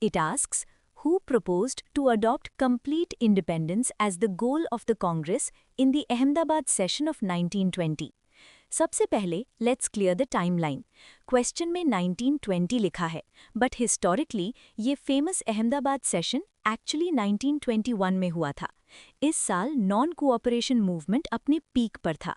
It asks, who proposed to adopt complete independence as the goal of the Congress in the Ahmedabad session of 1920? सबसे पहले let's clear the timeline. Question में 1920 लिखा है, but historically ये famous Ahmedabad session actually 1921 में हुआ था। इस साल नॉन कोऑपरेशन मूवमेंट अपने पीक पर था।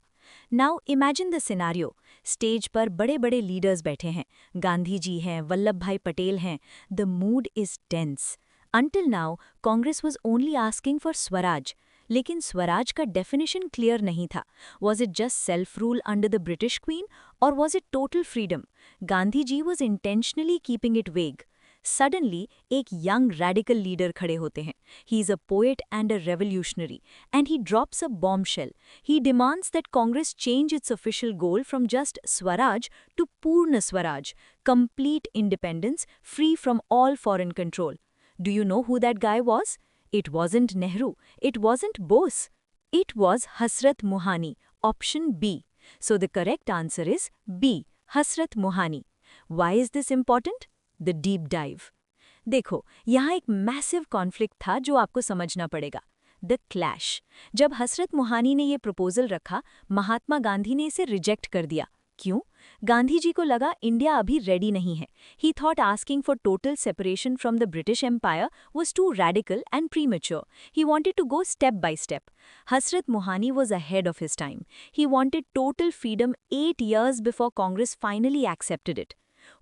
Now imagine the scenario. Stage पर बड़े बड़े लीडर्स बैठे हैं, गांधी जी हैं, वल्लभ भाई पटेल हैं। The mood is tense. Until now Congress was only asking for swaraj, लेकिन स्वराज का डेफिनेशन क्लियर नहीं था। Was it just self rule under the British queen और was it total freedom? Gandhi ji was intentionally keeping it vague. Suddenly एक young radical leader खड़े होते हैं। He is a poet and a revolutionary and he drops a bombshell. He demands that Congress change its official goal from just Swaraj to Purna Swaraj, complete independence, free from all foreign control. Do you know who that guy was? It wasn't Nehru. It wasn't Bose. It was Hasrat Mohani, option B. So the correct answer is B, Hasrat Mohani. Why is this important? The deep dive. देखो, यहाँ एक massive conflict था जो आपको समझना पड़ेगा। The clash. जब हसरत मोहानी ने ये प्रपोजल रखा, महात्मा गांधी ने इसे रिजेक्ट कर दिया। क्यों? गांधी जी को लगा इंडिया अभी रेडी नहीं है। He thought asking for total separation from the British Empire was too radical and premature. He wanted to go step by step. Hasrat Mohani was ahead of his time. He wanted total freedom 8 years before Congress finally accepted it.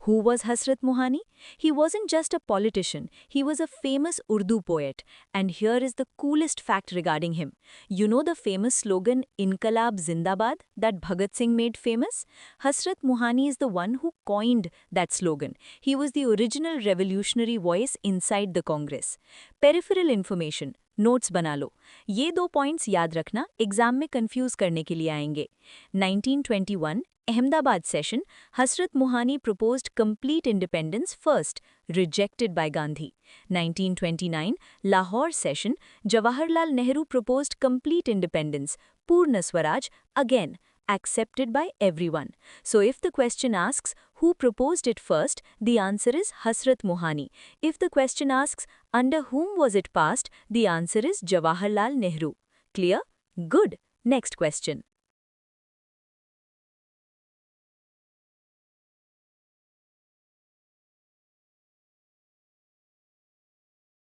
Who was Hasrat Mohani? He wasn't just a politician, he was a famous Urdu poet. And here is the coolest fact regarding him. You know the famous slogan, Inqalab Zindabad, that Bhagat Singh made famous? Hasrat Mohani is the one who coined that slogan. He was the original revolutionary voice inside the Congress. Peripheral information. Notes बना लो। ये 2 points याद रखना, exam में confuse करने के लिए आएंगे। 1921 Ahmedabad session, Hasrat Mohani proposed complete independence first, rejected by Gandhi. 1929 Lahore session, Jawaharlal Nehru proposed complete independence, Purna Swaraj, again accepted by everyone. So if the question asks who proposed it first, the answer is Hasrat Mohani. If the question asks under whom was it passed, the answer is Jawaharlal Nehru. Clear? Good. Next question.